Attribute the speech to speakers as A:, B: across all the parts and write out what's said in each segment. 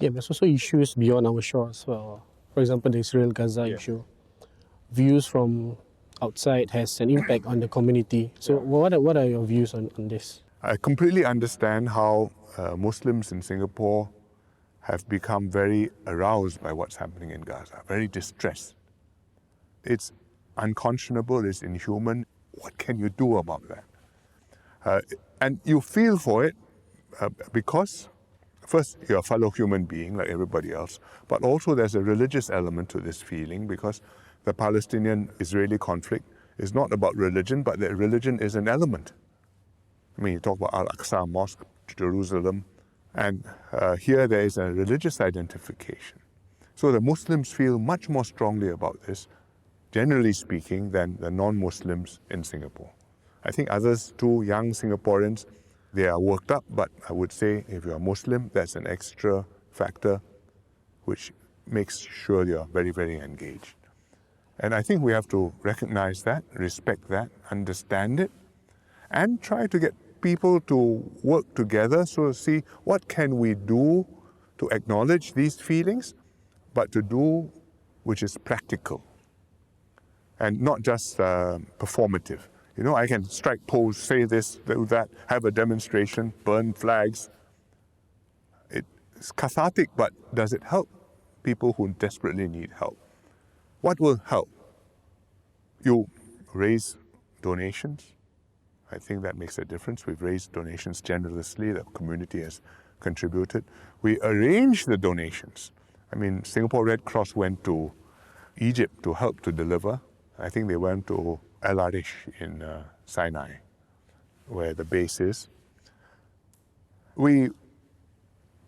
A: Yeah, there's also issues beyond our shores. For example, the Israel-Gaza issue. Views from outside has an impact on the community. So what are your views on this?
B: I completely understand how Muslims in Singapore have become very aroused by what's happening in Gaza, very distressed. It's unconscionable, it's inhuman. What can you do about that? And you feel for it because, first, you're a fellow human being like everybody else, but also there's a religious element to this feeling because the Palestinian-Israeli conflict is not about religion, but that religion is an element. I mean, you talk about Al-Aqsa Mosque, Jerusalem, and here there is a religious identification. So the Muslims feel much more strongly about this, generally speaking, than the non-Muslims in Singapore. I think others too, young Singaporeans, they are worked up, but I would say if you're a Muslim, that's an extra factor which makes sure you're very, very engaged. And I think we have to recognize that, respect that, understand it, and try to get people to work together so see what can we do to acknowledge these feelings, but to do which is practical and not just performative. You know, I can strike pose, say this, do that, have a demonstration, burn flags. It's cathartic, but does it help people who desperately need help? What will help? You raise donations. I think that makes a difference. We've raised donations generously. The community has contributed. We arrange the donations. I mean, Singapore Red Cross went to Egypt to help to deliver. I think they went to El Arish in Sinai, where the base is. We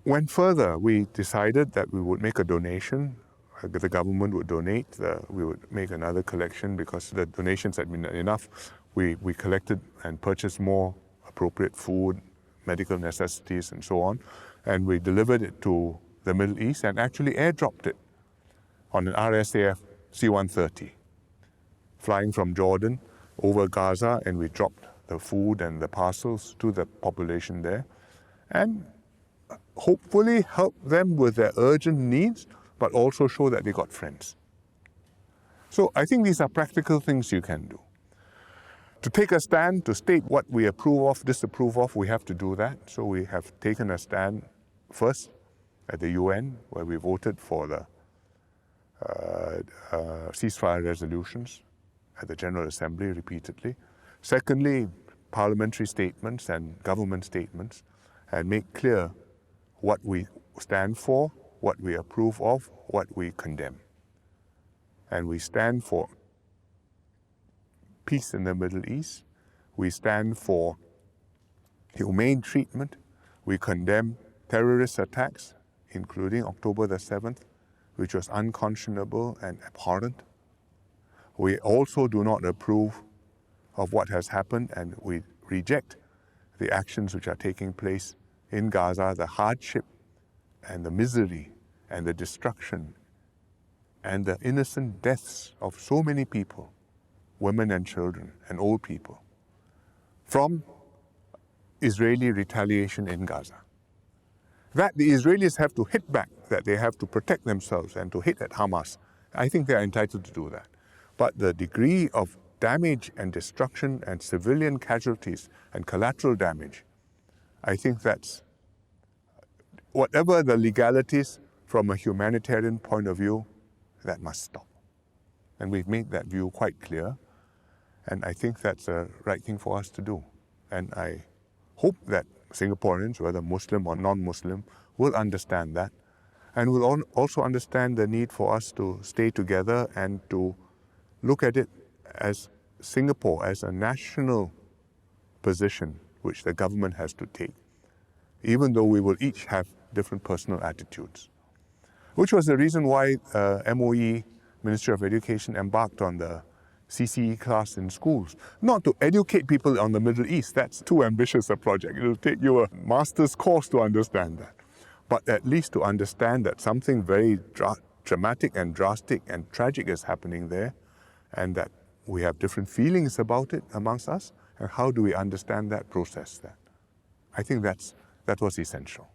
B: went further. We decided that we would make a donation. The government would donate. We would make another collection because the donations had been enough. We collected and purchased more appropriate food, medical necessities, and so on. And we delivered it to the Middle East and actually airdropped it on an RSAF C-130, flying from Jordan over Gaza, and we dropped the food and the parcels to the population there and hopefully help them with their urgent needs, but also show that they got friends. So I think these are practical things you can do. To take a stand, to state what we approve of, disapprove of, we have to do that. So we have taken a stand first at the UN, where we voted for the ceasefire resolutions at the General Assembly repeatedly. Secondly, parliamentary statements and government statements, and make clear what we stand for, what we approve of, what we condemn. And we stand for peace in the Middle East. We stand for humane treatment. We condemn terrorist attacks, including October the 7th, which was unconscionable and abhorrent. We also do not approve of what has happened, and we reject the actions which are taking place in Gaza, the hardship and the misery and the destruction and the innocent deaths of so many people, women and children and old people, from Israeli retaliation in Gaza. That the Israelis have to hit back, that they have to protect themselves and to hit at Hamas, I think they are entitled to do that. But the degree of damage and destruction and civilian casualties and collateral damage, I think that's, whatever the legalities from a humanitarian point of view, that must stop. And we've made that view quite clear. And I think that's the right thing for us to do. And I hope that Singaporeans, whether Muslim or non-Muslim, will understand that. And will also understand the need for us to stay together and to look at it as Singapore, as a national position which the government has to take, even though we will each have different personal attitudes. Which was the reason why MOE, Ministry of Education, embarked on the CCE class in schools. Not to educate people on the Middle East, that's too ambitious a project. It'll take you a master's course to understand that. But at least to understand that something very dramatic and drastic and tragic is happening there, and that we have different feelings about it amongst us, and how do we understand that, process that. I think that was essential.